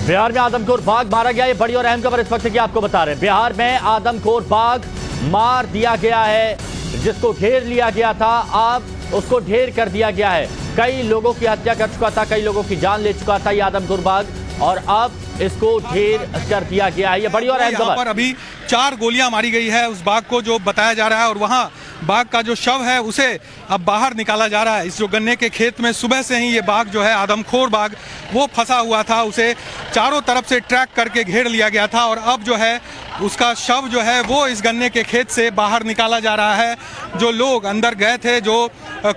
बिहार में आदमखोर बाघ मारा गया। ये बड़ी और अहम खबर इस वक्त की आपको बता रहे हैं। बिहार में आदमखोर बाघ मार दिया गया है, जिसको घेर लिया गया था, अब उसको ढेर कर दिया गया है। कई लोगों की हत्या कर चुका था, कई लोगों की जान ले चुका था ये आदमखोर बाघ, और अब इसको ढेर कर दिया गया है। ये बड़ी और अहम खबर। पर अभी 4 गोलियां मारी गई है उस बाघ को, जो बताया जा रहा है, और वहां बाघ का जो शव है उसे अब बाहर निकाला जा रहा है। इस जो गन्ने के खेत में सुबह से ही ये बाघ जो है, आदमखोर बाघ, वो फंसा हुआ था। उसे चारों तरफ से ट्रैक करके घेर लिया गया था, और अब जो है उसका शव जो है वो इस गन्ने के खेत से बाहर निकाला जा रहा है। जो लोग अंदर गए थे, जो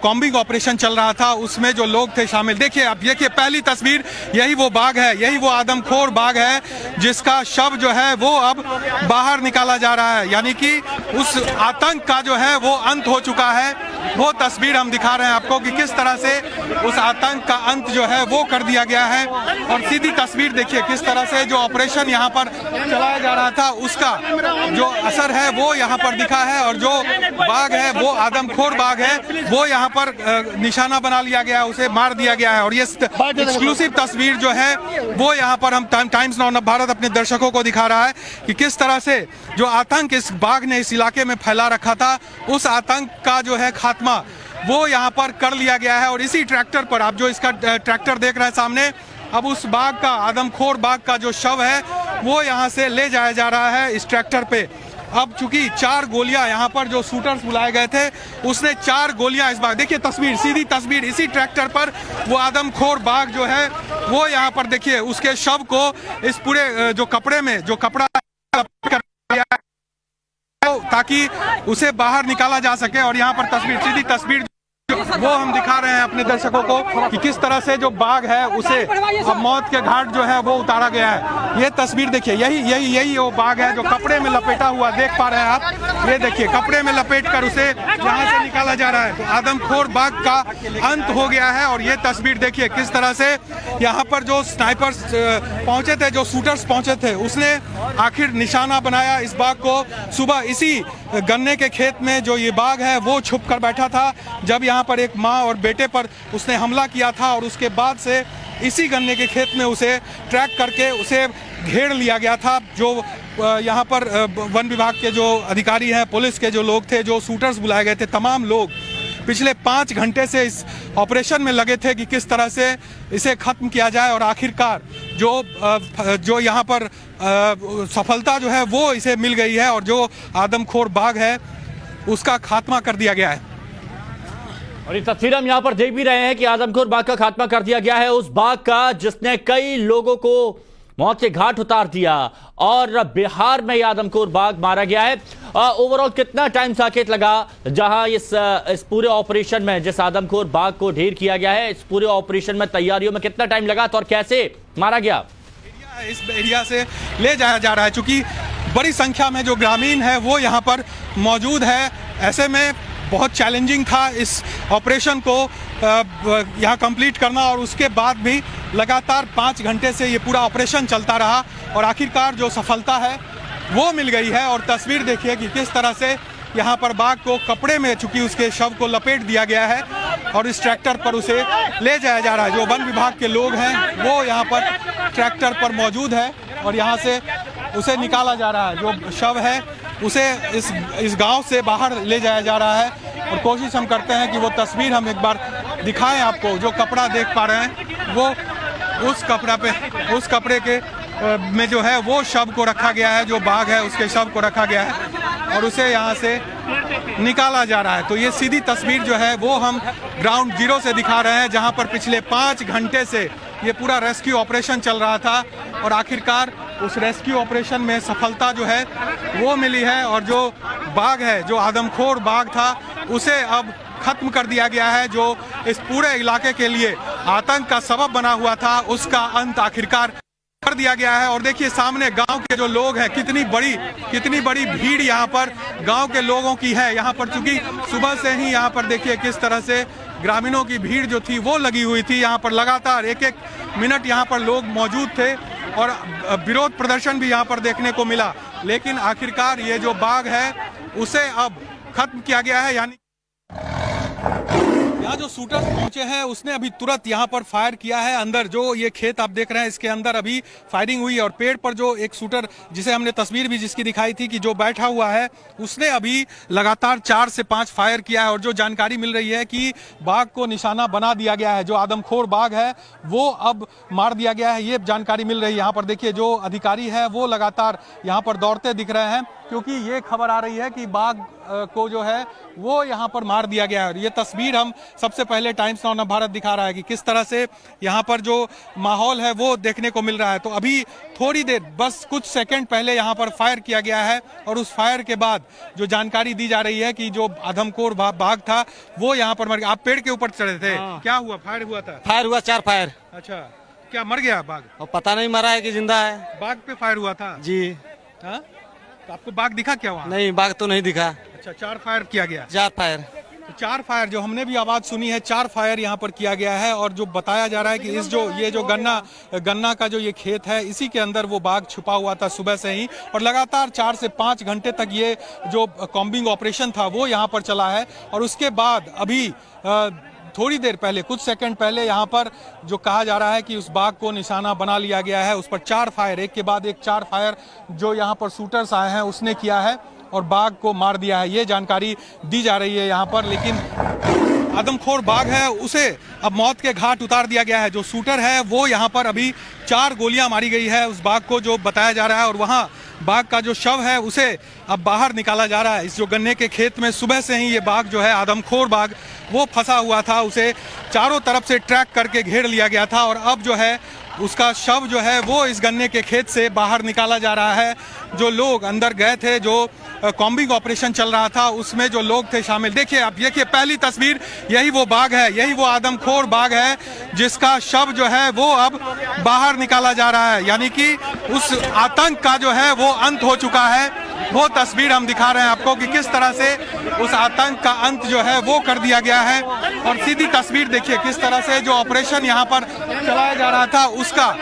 कॉम्बिंग ऑपरेशन चल रहा था, उसमें जो लोग थे शामिल, देखिए आप, देखिए पहली तस्वीर, यही वो बाघ है, यही वो आदमखोर बाघ है जिसका शव जो है वो अब बाहर निकाला जा रहा है। यानी कि उस आतंक का जो है वो अंत हो चुका है। वो तस्वीर हम दिखा रहे हैं आपको कि किस तरह से उस आतंक का अंत जो है वो कर दिया गया है। और सीधी तस्वीर देखिए किस तरह से जो ऑपरेशन यहाँ पर चलाया जा रहा था उसका जो असर है वो यहाँ पर दिखा है, और जो बाघ है वो आदमखोर बाघ है, वो यहाँ पर निशाना बना लिया गया है, उसे मार दिया गया है। और ये एक्सक्लूसिव तस्वीर जो है वो यहाँ पर हम टाइम्स नाउ भारत अपने दर्शकों को दिखा रहा है कि किस तरह से जो आतंक इस बाघ ने इस इलाके में फैला रखा था, उस आतंक का जो है खात्मा वो यहाँ पर कर लिया गया है। और इसी ट्रैक्टर पर, आप जो इसका ट्रैक्टर देख रहे हैं सामने, अब उस बाघ का, आदमखोर बाघ का जो शव है वो यहाँ से ले जाया जा रहा है इस ट्रैक्टर पे। अब चूंकि 4 गोलियां यहाँ पर जो शूटर्स बुलाए गए थे, उसने 4 गोलियां इस बाघ, देखिए तस्वीर, सीधी तस्वीर, इसी ट्रैक्टर पर वो आदमखोर बाघ जो है वो यहाँ पर देखिए उसके शव को इस पूरे जो कपड़े में जो कपड़ा ताकि उसे बाहर निकाला जा सके। और यहाँ पर तस्वीर, सीधी तस्वीर वो हम दिखा रहे हैं अपने दर्शकों को कि किस तरह से जो बाघ है उसे अब मौत के घाट जो है वो उतारा गया है। ये तस्वीर देखिए, यही वो बाघ है जो कपड़े में लपेटा हुआ देख पा रहे हैं आप। ये देखिए कपड़े में लपेट कर उसे यहाँ से निकाला जा रहा है। तो आदमखोर बाघ का अंत हो गया है। और ये तस्वीर देखिए किस तरह से यहाँ पर जो स्नाइपर्स पहुंचे थे, जो शूटर्स पहुंचे थे, उसने आखिर निशाना बनाया इस बाघ को। सुबह इसी गन्ने के खेत में जो ये बाघ है वो छुप कर बैठा था, जब यहाँ पर एक माँ और बेटे पर उसने हमला किया था, और उसके बाद से इसी गन्ने के खेत में उसे ट्रैक करके उसे घेर लिया गया था। जो यहाँ पर वन विभाग के जो अधिकारी हैं, पुलिस के जो लोग थे, जो शूटर्स बुलाए गए थे, तमाम लोग पिछले 5 घंटे से इस ऑपरेशन में लगे थे कि किस तरह से इसे खत्म किया जाए। और आखिरकार जो यहाँ पर सफलता जो है वो इसे मिल गई है, और जो आदमखोर बाघ है उसका खात्मा कर दिया गया है। और ये तस्वीर हम यहाँ पर देख भी रहे हैं कि आदमखोर बाघ का खात्मा कर दिया गया है, उस बाघ का जिसने कई लोगों को मौत के घाट उतार दिया। और बिहार में आदमखोर बाघ मारा गया है। ओवरऑल कितना टाइम साकेत लगा जहां इस पूरे ऑपरेशन में, जिस आदमखोर बाघ को ढेर किया गया है, इस पूरे ऑपरेशन में तैयारियों में कितना टाइम लगा था और कैसे मारा गया? इस एरिया से ले जाया जा रहा है, चूंकि बड़ी संख्या में जो ग्रामीण है वो यहाँ पर मौजूद है। ऐसे में बहुत चैलेंजिंग था इस ऑपरेशन को यहाँ कंप्लीट करना, और उसके बाद भी लगातार 5 घंटे से ये पूरा ऑपरेशन चलता रहा, और आखिरकार जो सफलता है वो मिल गई है। और तस्वीर देखिए कि किस तरह से यहाँ पर बाघ को कपड़े में, चूंकि उसके शव को लपेट दिया गया है, और इस ट्रैक्टर पर उसे ले जाया जा रहा है। जो वन विभाग के लोग हैं वो यहाँ पर ट्रैक्टर पर मौजूद है, और यहाँ से उसे निकाला जा रहा है। जो शव है उसे इस गांव से बाहर ले जाया जा रहा है। और कोशिश हम करते हैं कि वो तस्वीर हम एक बार दिखाएं आपको। जो कपड़ा देख पा रहे हैं वो उस कपड़े के में जो है वो शव को रखा गया है, जो बाघ है उसके शव को रखा गया है, और उसे यहाँ से निकाला जा रहा है। तो ये सीधी तस्वीर जो है वो हम ग्राउंड जीरो से दिखा रहे हैं, जहाँ पर पिछले 5 घंटे से ये पूरा रेस्क्यू ऑपरेशन चल रहा था, और आखिरकार उस रेस्क्यू ऑपरेशन में सफलता जो है वो मिली है। और जो बाघ है, जो आदमखोर बाघ था, उसे अब खत्म कर दिया गया है। जो इस पूरे इलाके के लिए आतंक का सबब बना हुआ था, उसका अंत आखिरकार कर दिया गया है। और देखिए सामने गांव के जो लोग हैं, कितनी बड़ी भीड़ यहाँ पर गांव के लोगों की है। यहाँ पर चूंकि सुबह से ही यहाँ पर देखिए किस तरह से ग्रामीणों की भीड़ जो थी वो लगी हुई थी। यहाँ पर लगातार 1-1 मिनट यहाँ पर लोग मौजूद थे, और विरोध प्रदर्शन भी यहाँ पर देखने को मिला। लेकिन आखिरकार ये जो बाघ है उसे अब खत्म किया गया है। यानी यहाँ जो शूटर पहुंचे हैं उसने अभी तुरंत यहाँ पर फायर किया है। अंदर जो ये खेत आप देख रहे हैं इसके अंदर अभी फायरिंग हुई और पेड़ पर जो एक शूटर जिसे हमने तस्वीर भी जिसकी दिखाई थी कि जो बैठा हुआ है उसने अभी लगातार 4 से 5 फायर किया है। और जो जानकारी मिल रही है कि बाघ को निशाना बना दिया गया है, जो आदमखोर बाघ है वो अब मार दिया गया है, ये जानकारी मिल रही है। यहाँ पर देखिए जो अधिकारी है वो लगातार यहाँ पर दौड़ते दिख रहे हैं क्योंकि ये खबर आ रही है कि बाघ को जो है वो यहाँ पर मार दिया गया है। और ये तस्वीर हम सबसे पहले टाइम्स नाउ भारत दिखा रहा है कि किस तरह से यहाँ पर जो माहौल है वो देखने को मिल रहा है। तो अभी थोड़ी देर बस कुछ सेकंड पहले यहाँ पर फायर किया गया है और उस फायर के बाद जो जानकारी दी जा रही है कि जो आदमखोर बाघ था वो यहाँ पर मर गया। आप पेड़ के ऊपर चढ़े थे, क्या हुआ? फायर हुआ था? फायर हुआ 4 फायर। अच्छा, क्या मर गया बाघ? और पता नहीं मरा है कि जिंदा है। बाघ पे फायर हुआ था जी। हाँ, तो आपको बाघ दिखा क्या वहाँ? नहीं, बाघ तो नहीं दिखा। अच्छा, 4 फायर किया गया? 4 फायर। 4 फायर जो हमने भी आवाज सुनी है, 4 फायर यहाँ पर किया गया है। और जो बताया जा रहा है कि इस जो ये जो गन्ना का जो ये खेत है इसी के अंदर वो बाघ छुपा हुआ था सुबह से ही। और लगातार 4 से 5 घंटे तक ये जो कॉम्बिंग ऑपरेशन था वो यहाँ पर चला है। और उसके बाद अभी थोड़ी देर पहले, कुछ सेकंड पहले यहाँ पर जो कहा जा रहा है कि उस बाघ को निशाना बना लिया गया है। उस पर 4 फायर, एक के बाद एक 4 फायर जो यहाँ पर शूटर्स आए हैं उसने किया है और बाघ को मार दिया है, ये जानकारी दी जा रही है यहाँ पर। लेकिन आदमखोर बाघ है उसे अब मौत के घाट उतार दिया गया है। जो शूटर है वो यहाँ पर अभी 4 गोलियां मारी गई है उस बाघ को, जो बताया जा रहा है। और वहाँ बाघ का जो शव है उसे अब बाहर निकाला जा रहा है। इस जो गन्ने के खेत में सुबह से ही ये बाघ जो है आदमखोर बाघ वो फंसा हुआ था, उसे चारों तरफ से ट्रैक करके घेर लिया गया था। और अब जो है उसका शव जो है वो इस गन्ने के खेत से बाहर निकाला जा रहा है। जो लोग अंदर गए थे, जो कॉम्बिंग ऑपरेशन चल रहा था उसमें जो लोग थे शामिल, देखिए आप, देखिए पहली तस्वीर, यही वो बाघ है, यही वो आदमखोर बाघ है जिसका शव जो है वो अब बाहर निकाला जा रहा है। यानी कि उस आतंक का जो है वो अंत हो चुका है। वो तस्वीर हम दिखा रहे हैं आपको कि किस तरह से उस आतंक का अंत जो है वो कर दिया गया है। और सीधी तस्वीर देखिए किस तरह से जो ऑपरेशन यहाँ पर चलाया जा रहा था उसका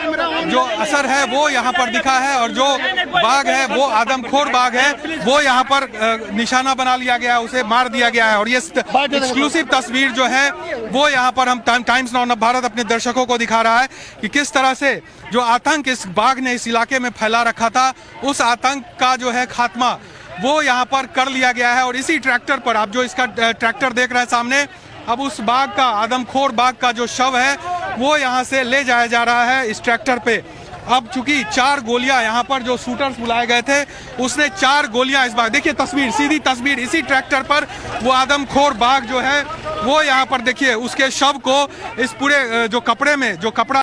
जो असर है वो यहाँ पर दिखा है। और जो बाघ है वो आदमखोर बाघ है, वो यहाँ पर निशाना बना लिया गया, उसे मार दिया गया है। और ये एक्सक्लूसिव तस्वीर जो है वो यहाँ पर हम टाइम्स नाउ भारत अपने दर्शकों को दिखा रहा है कि किस तरह से जो आतंक इस बाघ ने इस इलाके में फैला रखा था, उस आतंक का जो है खात्मा वो यहाँ पर कर लिया गया है। और इसी ट्रैक्टर पर, आप जो इसका ट्रैक्टर देख रहे हैं सामने, अब उस बाघ का, आदमखोर बाघ का जो शव है वो यहाँ से ले जाया जा रहा है इस ट्रैक्टर पे। अब चूंकि 4 गोलियां यहाँ पर जो शूटर्स बुलाए गए थे उसने 4 गोलियां इस बार, देखिए तस्वीर, सीधी तस्वीर, इसी ट्रैक्टर पर वो आदमखोर बाघ जो है वो यहाँ पर देखिए उसके शव को इस पूरे जो कपड़े में जो कपड़ा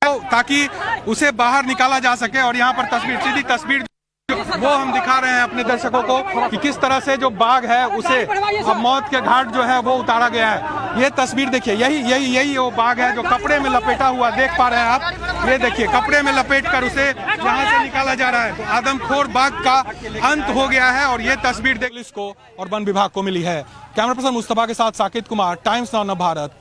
ताकि उसे बाहर निकाला जा सके। और यहाँ पर तस्वीर, सीधी तस्वीर वो हम दिखा रहे हैं अपने दर्शकों को कि किस तरह से जो बाघ है उसे अब मौत के घाट जो है वो उतारा गया है। ये तस्वीर देखिए, यही वो बाघ है जो कपड़े में लपेटा हुआ देख पा रहे हैं आप। ये देखिए कपड़े में लपेट कर उसे यहाँ से निकाला जा रहा है। तो आदमखोर बाघ का अंत हो गया है। और ये तस्वीर पुलिस को और वन विभाग को मिली है। कैमरा पर्सन मुस्तफा के साथ साकिब कुमार, टाइम्स नाउ भारत।